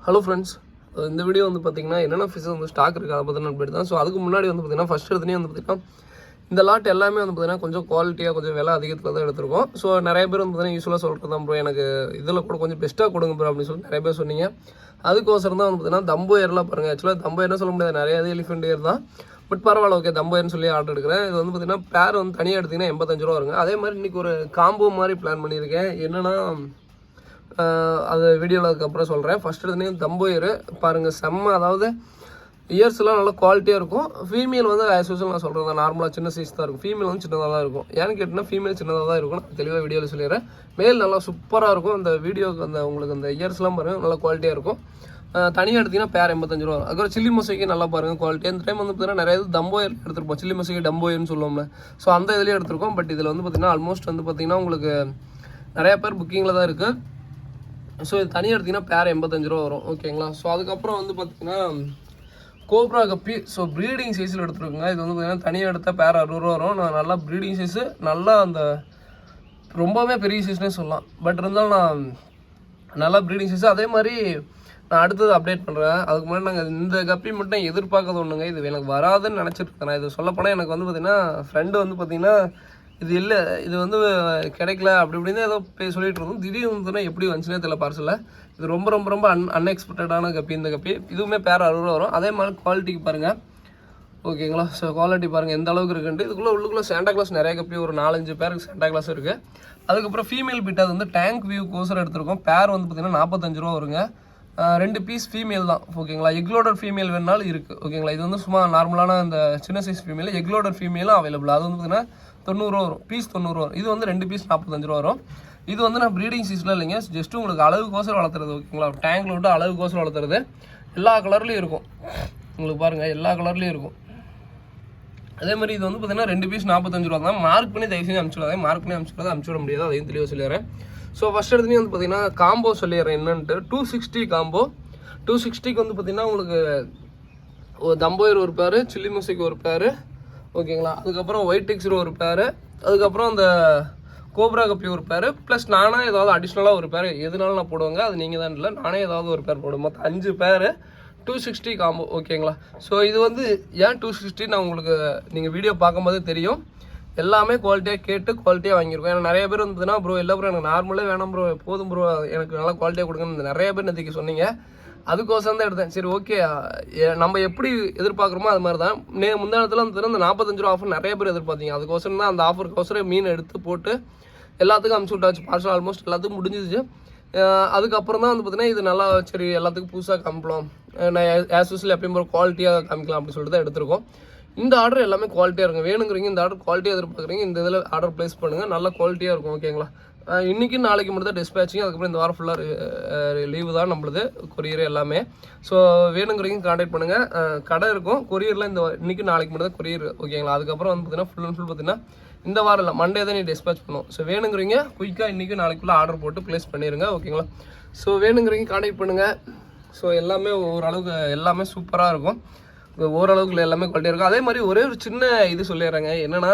Hello friends, இந்த video வந்து பார்த்தீங்கன்னா என்னென்ன ஃபிஷ் வந்து ஸ்டாக் இருக்குது அதை பற்றின அப்டேட் தான். ஸோ அதுக்கு முன்னாடி வந்து பார்த்தீங்கன்னா ஃபஸ்ட் எடுத்துனே வந்து பார்த்தீங்கன்னா இந்த லாட் எல்லாமே வந்து பார்த்தீங்கன்னா கொஞ்சம் குவாலிட்டியாக கொஞ்சம் விலை அதிகத்தில் தான் எடுத்திருக்கோம். ஸோ நிறைய பேர் வந்து பார்த்தீங்கன்னா யூஸ்வலாக சொல்கிறது தான் ப்ரோ, எனக்கு இதில் கூட கொஞ்சம் பெஸ்ட்டாக கொடுங்க ப்ரோ அப்படின்னு சொல்லி நிறைய பேர் சொன்னீங்க. அதுக்கோசரம் தான் வந்து பார்த்தீங்கன்னா தம்போ ஏர்லாம் பாருங்கள். ஆக்சுவலாக தம்போ ஏர்னு சொல்ல முடியாது, நிறைய எலிஃபெண்ட் ஏர் தான். பட் பரவாயில்ல, ஓகே தம்போ ஏர்னு சொல்லி ஆர்டர் எடுக்கிறேன். இது வந்து பார்த்தீங்கன்னா பேர் வந்து தனியாக எடுத்திங்கன்னா 85 ரூபா வருங்க. அதே மாதிரி இன்றைக்கி ஒரு காம்போ மாதிரி பிளான் பண்ணியிருக்கேன். என்னென்னா அது வீடியோவில் அதுக்கப்புறம் சொல்கிறேன். ஃபஸ்ட் எடுத்துனே தம்போ ஏர் பாருங்கள், செம்ம. அதாவது இயர்ஸ்லாம் நல்லா குவாலிட்டியாக இருக்கும். ஃபீமேல் வந்து ஆஸ் யூஸ்வல் நான் சொல்கிறது நார்மலாக சின்ன சைஸ் தான் இருக்கும். ஃபீமேல் வந்து சின்னதாக தான் இருக்கும். ஏன்னு கேட்டிங்கன்னா ஃபீமேல் சின்னதாக தான் இருக்கும். நான் தெளிவாக வீடியோவில் சொல்லிடுறேன். மேல் நல்லா சூப்பராக இருக்கும். அந்த வீடியோக்கு அந்த உங்களுக்கு அந்த இயர்ஸ்லாம் பாருங்கள் நல்லா குவாலிட்டியாக இருக்கும். தனியாக எடுத்திங்கன்னா பேர் 85 ரூபா வரும். அதுக்கப்புறம் சில்லி மசைக்கு நல்லா பாருங்கள் குவாலிட்டி. இந்த டைம் வந்து பார்த்தீங்கன்னா நிறைய தம்போ ஏர் எடுத்துருப்போம். சில்லி மசைக்கு டம்போ ஏர்னு சொல்லுவோம்ல, ஸோ அந்த இதுலேயே எடுத்திருக்கோம். பட் இதில் வந்து பார்த்திங்கன்னா ஆல்மோஸ்ட் வந்து பார்த்திங்கன்னா உங்களுக்கு நிறையா பேர் புக்கிங்கில் தான் இருக்குது. ஸோ இது தனியாக எடுத்திங்கன்னா பேர் 85 ரூபா வரும். ஓகேங்களா. ஸோ அதுக்கப்புறம் வந்து பார்த்திங்கன்னா கோப்ரா கப்பி. ஸோ ப்ரீடிங் சைஸில் எடுத்துருக்குங்க. இது வந்து பார்த்திங்கன்னா தனியாக எடுத்தால் பேர் 60 ரூபா வரும். நான் நல்லா ப்ரீடிங் சைஸு, நல்லா அந்த ரொம்பவே பெரிய சைஸ்னே சொல்லலாம். பட் இருந்தாலும் நான் நல்லா ப்ரீடிங் சைஸு. அதே மாதிரி நான் அடுத்தது அப்டேட் பண்ணுறேன். அதுக்கு முன்னாடி நாங்கள் இந்த கப்பி மட்டும் எதிர்பார்க்காத ஒன்றுங்க. இது எனக்கு வராதுன்னு நினச்சிட்ருக்கேன். நான் இது சொல்லப்போனால் எனக்கு வந்து பார்த்திங்கன்னா ஃப்ரெண்டு வந்து பார்த்திங்கன்னா இது இல்லை, இது வந்து கிடைக்கல அப்படி இப்படின்னு ஏதோ சொல்லிட்டு இருந்தோம். திடீர்னு வந்துன்னா எப்படி வந்துச்சுனே தெரியல பார்சலில். இது ரொம்ப ரொம்ப ரொம்ப அன்எக்ஸ்பெக்டடான கப்பி. இந்த கப்பி இதுவுமே பேர் 60 ரூபா வரும். அதே மாதிரி குவாலிட்டிக்கு பாருங்கள். ஓகேங்களா. ஸோ குவாலிட்டி பாருங்கள் எந்த அளவுக்கு இருக்குன்ட்டு. உள்ளுக்குள்ளே சாண்டா கிளாஸ் நிறைய கப்பி, ஒரு 4-5 பேருக்கு சாண்டா கிளாஸ் இருக்குது. அதுக்கப்புறம் ஃபீமேல் பீட், அது வந்து டேங்க் வியூ கோசரம் எடுத்திருக்கோம். பேர் வந்து பார்த்திங்கன்னா 45 ரூபா வருங்க. 2 பீஸ் ஃபீமேல் தான். ஓகேங்களா. எக்லோடர் ஃபீமேல் வேணாலும் இருக்குது. ஓகேங்களா. இது வந்து சும்மா நார்மலான அந்த சின்ன சைஸ் ஃபீமேல். எக்லோடர் ஃபீமேலும் அவைலபிள். அது வந்து பார்த்திங்கன்னா 90 ரூபா வரும். பீஸ் 90 ரூபா வரும். இது வந்து 2 பீஸ் 45 ரூபா வரும். இது வந்து நான் ப்ரீடிங் சீஸில் இல்லைங்க, ஜஸ்ட்டு உங்களுக்கு அளவுக்கோசரம் வளர்த்துறது. ஓகேங்களா. டேங்கில் விட்டு அளவுக்கோசரம் வளர்த்துறது. எல்லா கலர்லேயும் இருக்கும். உங்களுக்கு பாருங்கள் எல்லா கலர்லேயும் இருக்கும். அதே மாதிரி இது வந்து பார்த்திங்கன்னா 2 பீஸ் 45 ரூபா தான். மார்க் பண்ணி தயவு செஞ்சு அனுப்பிச்சுடாதே. மார்க் பண்ணி அனுப்பிச்சுட முடியாது, அதையும் தெளிவாக சொல்லிடுறேன். ஸோ ஃபஸ்ட் எடுத்துலேயும் வந்து பார்த்திங்கன்னா காம்போ சொல்லிடுறேன் என்னன்ட்டு. 260 காம்போ. 260க்கு வந்து பார்த்திங்கன்னா உங்களுக்கு தம்போயர் ஒரு பேர், சில்லி மசிக்கு ஒரு பேர். ஓகேங்களா. அதுக்கப்புறம் ஒயிட் டெக்ஸர் ஒரு பேர், அதுக்கப்புறம் அந்த கோப்ரா கப்பி ஒரு பேர், ப்ளஸ் நானாக ஏதாவது அடிஷ்னலாக ஒரு பேர் எதுனாலும் நான் போடுவாங்க. அது நீங்கள் தான் இல்லை, நானே ஏதாவது ஒரு பேர் போடுவேன். மொத்தம் 5 பேர் 260 காம்போ. ஓகேங்களா. ஸோ இது வந்து ஏன் 260 நான் உங்களுக்கு நீங்கள் வீடியோ பார்க்கும்போதே தெரியும். எல்லாமே குவாலிட்டியாக கேட்டு குவாலிட்டியாக வாங்கியிருக்கோம். ஏன்னா நிறைய பேர் வந்துன்னா ப்ரோ இல்லை ப்ரோ எனக்கு நார்மலே வேணாம் ப்ரோ, போதும் ப்ரோ எனக்கு நல்லா குவாலிட்டியாக கொடுங்கன்னு நிறைய பேர் நேற்றுக்கு சொன்னீங்க. அதுக்கோசரம் தான் எடுத்தேன். சரி ஓகே, நம்ம எப்படி எதிர்பார்க்குறோமோ அது மாதிரி தான். முந்தானத்தில் வந்து இந்த 45 ரூபா ஆஃபர் நிறைய பேர் எதிர்பார்த்தீங்க. அதுக்கோசரம் தான் அந்த ஆஃபருக்கோசரம் மீன் எடுத்து போட்டு எல்லாத்துக்கும் அனுப்பிச்சி விட்டாச்சு. பார்சல் ஆல்மோஸ்ட் எல்லாத்துக்கும் முடிஞ்சிச்சு. அதுக்கப்புறம் தான் வந்து பார்த்தீங்கன்னா இது நல்லா சரி எல்லாத்துக்கும் புதுசாக காமிக்கலாம், நான் ஆஸ் யூஸ்வல் எப்பயும் போகிற குவாலிட்டியாக காமிக்கலாம் அப்படின்னு சொல்லிட்டு தான் எடுத்திருக்கோம். இந்த ஆர்டர் எல்லாமே குவாலிட்டியாக இருக்கும். வேணுங்கிறீங்க இந்த ஆர்டர் குவாலிட்டியாக எதிர்பார்க்குறீங்க, இந்த இதில் ஆர்டர் ப்ளேஸ் பண்ணுங்கள். நல்லா குவாலிட்டியாக இருக்கும். ஓகேங்களா. இன்றைக்கி நாளைக்கு மட்டும் தான் டிஸ்பேச்சிங். அதுக்கப்புறம் இந்த வாரம் ஃபுல்லாக லீவு தான் நம்மளுது, கொரியர் எல்லாமே. ஸோ வேணுங்கிறீங்க கான்டாக்ட் பண்ணுங்கள். கடை இருக்கும் கொரியரில். இந்த இன்றைக்கி நாளைக்கு மட்டும் தான் கொரியர். ஓகேங்களா. அதுக்கப்புறம் வந்து பார்த்திங்கன்னா ஃபுல் அண்ட் ஃபுல் பார்த்திங்கன்னா இந்த வாரம் இல்லை, மண்டே தான் நீ டிஸ்பேச் பண்ணுவோம். ஸோ வேணுங்கிறீங்க குயிக்காக இன்றைக்கி நாளைக்குள்ளே ஆர்டர் போட்டு ப்ளேஸ் பண்ணிடுங்க. ஓகேங்களா. ஸோ வேணுங்கிறீங்க கான்டாக்ட் பண்ணுங்கள். ஸோ எல்லாமே ஓரளவுக்கு எல்லாமே சூப்பராக இருக்கும். ஓரளவுக்கு எல்லாமே குவாலிட்டியாக இருக்கும். அதே மாதிரி ஒரே ஒரு சின்ன இது சொல்லிடுறேங்க. என்னென்னா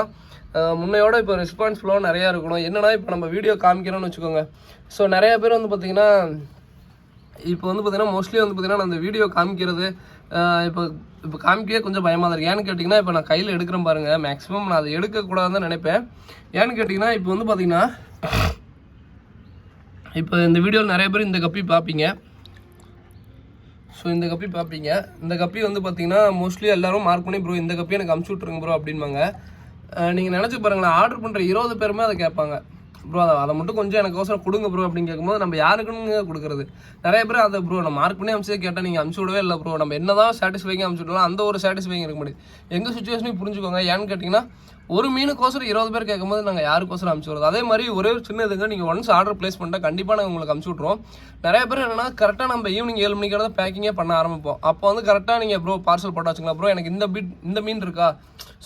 முன்னையோட இப்போ ரெஸ்பான்ஸ் ஃப்ளோ நிறையா இருக்கணும். என்னென்னா இப்போ நம்ம வீடியோ காமிக்கிறோன்னு வச்சுக்கோங்க. ஸோ நிறைய பேர் வந்து பார்த்திங்கன்னா இப்போ வந்து பார்த்திங்கன்னா மோஸ்ட்லி வந்து பார்த்திங்கன்னா நான் அந்த வீடியோ காமிக்கிறது இப்போ காமிக்கவே கொஞ்சம் பயமாக தான் இருக்குது. ஏன்னு கேட்டிங்கன்னா இப்போ நான் கையில் எடுக்கிறேன் பாருங்கள், மேக்ஸிமம் நான் அதை எடுக்கக்கூடாதுன்னு நினைப்பேன். ஏன்னு கேட்டிங்கன்னா இப்போ வந்து பார்த்திங்கன்னா இப்போ இந்த வீடியோவில் நிறைய பேர் இந்த கப்பி பார்ப்பீங்க. ஸோ இந்த கப்பி பார்ப்பீங்க. இந்த கப்பி வந்து பார்த்திங்கன்னா மோஸ்ட்லி எல்லோரும் மார்க் பண்ணி ப்ரோ இந்த கப்பி எனக்கு அமுச்சு விட்ருங்க ப்ரோ அப்படின்பாங்க. நீங்கள் நினச்சி பாருங்களேன், ஆர்டர் பண்ணுற 20 பேருமே அதை கேட்பாங்க. ப்ரோ அதை மட்டும் கொஞ்சம் எனக்கு அவசரம் கொடுங்க ப்ரோ அப்படின்னு கேட்கும்போது நம்ம யாருக்குன்னு கொடுக்குறது. நிறைய பேர் அதை ப்ரோ நான் மார்க் பண்ணி அமிச்சதே கேட்டால் நீங்கள் அமுச்சு விடவே இல்லை ப்ரோ, நம்ம என்ன தான் சாட்டிஸ்ஃபைங்க அமுச்சு விடலாம், அந்த ஒரு சாட்டிஸ்ஃபைங்க இருக்க முடியாது. எங்கள் சுச்சுவேஷனையும் புரிஞ்சுக்கோங்க. ஏன்னு கேட்டிங்கன்னா ஒரு மீனுக்கோசரம் 20 பேர் கேட்கும்போது நாங்கள் யாருக்கோசரம் அமுச்சு விடுறது. அதே மாதிரி ஒரே ஒரு சின்ன இதுங்க, நீங்கள் ஒன்ஸ் ஆர்டர் ப்ளேஸ் பண்ணிட்டால் கண்டிப்பாக நாங்கள் உங்களுக்கு அமுச்சு விட்ருவோம். நிறைய பேர் என்னென்னா கரெக்டாக நம்ம ஈவினிங் 7 மணிக்காக தான் பேக்கிங்கே பண்ண ஆரம்பிப்போம். அப்போ வந்து கரெக்டாக நீங்கள் ப்ரோ பார்சல் போட்டாச்சுங்களா ப்ரோ எனக்கு இந்த மீன் இருக்கா,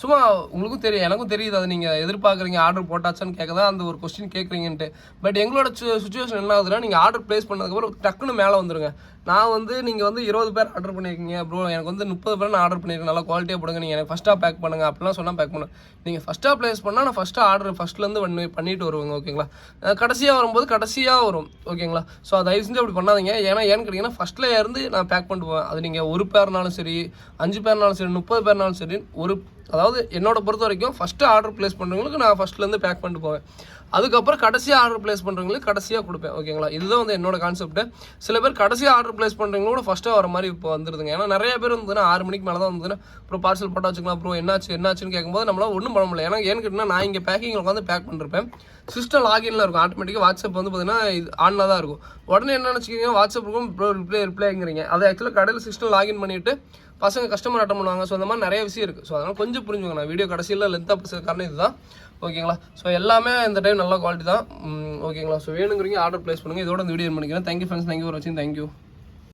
சும்மா உங்களுக்கும் தெரியும், எனக்கும் தெரியுது, அது நீங்கள் எதிர்பார்க்குறீங்க ஆர்டர் போட்டாச்சான்னு கேட்க தான் அந்த ஒரு கொஸ்டின் கேட்குறீங்கன்ட்டு. பட் எங்களோட சுச்சுவேஷன் என்ன ஆகுதுன்னா, நீங்கள் ஆர்டர் ப்ளேஸ் பண்ணதுக்கப்புறம் டக்குன்னு மேலே வந்துருங்க. நான் வந்து நீங்கள் வந்து 20 பேர் ஆர்டர் பண்ணியிருக்கீங்க ப்ரோ, எனக்கு வந்து 30 பேர் நான் ஆர்டர் பண்ணியிருக்கேன், நல்லா குவாலிட்டியாக போடுங்க, நீங்கள் எனக்கு ஃபஸ்ட்டாக பேக் பண்ணுங்கள் அப்படிலாம் சொன்னால் பேக் பண்ணுவேன். நீங்கள் ஃபஸ்ட்டாக ப்ளேஸ் பண்ணால் நான் ஃபஸ்ட்லேருந்து பண்ணிட்டு வருவேங்க. ஓகேங்களா, கடைசியாக வரும்போது கடைசியாக வரும். ஓகேங்களா, ஸோ தயவு செஞ்சு அப்படி பண்ணாதீங்க. ஏன்னு கேட்டிங்கன்னா ஃபஸ்ட்டில் இருந்து நான் பேக் பண்ணிட்டு போவேன். அது நீங்கள் 1 பேர்னாலும் சரி, 5 பேர்னாலும் சரி, 30 பேர்னாலும் சரி, அதாவது என்னோட பொறுத்த வரைக்கும் ஃபஸ்ட்டு ஆர்டர் ப்ளேஸ் பண்ணுறவங்களுக்கு நான் ஃபஸ்ட்லேருந்து பேக் பண்ணிட்டு போவேன். அதுக்கப்புறம் கடைசியாக ஆர்டர் ப்ளேஸ் பண்ணுறவங்களுக்கு கடைசியாக கொடுப்பேன். ஓகேங்களா, இதுதான் வந்து என்னோட கான்செப்ட்டு. சில பேர் கடைசியாக ஆர்டர் ப்ளேஸ் பண்ணுறவங்களோட ஃபஸ்ட்டாக வர மாதிரி இப்போ வந்துருதுங்க. ஏன்னா நிறைய பேர் வந்துன்னா 6 மணிக்கு மேலே தான் வந்துன்னா அப்புறம் பார்சல் போட்டால் வச்சுக்கலாம் ப்ரோ, என்னாச்சுன்னு கேட்கும்போது நம்மளால் ஒன்றும் பண்ண முடியல. ஏன்னு கேட்டிங்கன்னா நான் இங்கே பேக்கிங்கில் உட்காந்து பேக் பண்ணிருப்பேன், சிஸ்டம் லாகின்ல இருக்கும். ஆட்டோமேட்டிக்காக வாட்ஸ்அப் வந்து பார்த்தீங்கன்னா இது ஆனில் தான் இருக்கும். உடனே என்ன நினச்சிக்கிங்க, வாட்ஸ்அப் இருக்கும் ப்ரோ ரிப்ளைங்கிறீங்க. அது ஆக்சுவலாக கடையில் சிஸ்டம் லாகின் பண்ணிவிட்டு பசங்க கஸ்டமர் அட்டன் பண்ணுவாங்க. ஸோ அந்த மாதிரி நிறைய விஷயம் இருக்குது. ஸோ அதனால் கொஞ்சம் புரிஞ்சுக்கோங்க. நான் வீடியோ கடைசியில் லென்த்தாக பேசுகிற காரணம் இதுதான். ஓகேங்களா, ஸோ எல்லாமே இந்த டைம் நல்ல குவாலிட்டி தான். ஓகேங்களா, ஸோ வேணுங்கிறீங்க ஆர்டர் ப்ளேஸ் பண்ணுங்கள். இதோட இந்த வீடியோ பண்ணிக்கிறேன். தேங்க்யூ ஃப்ரெண்ட்ஸ், தேங்க்யூ ஃபார் வாட்சிங், தேங்க்யூ.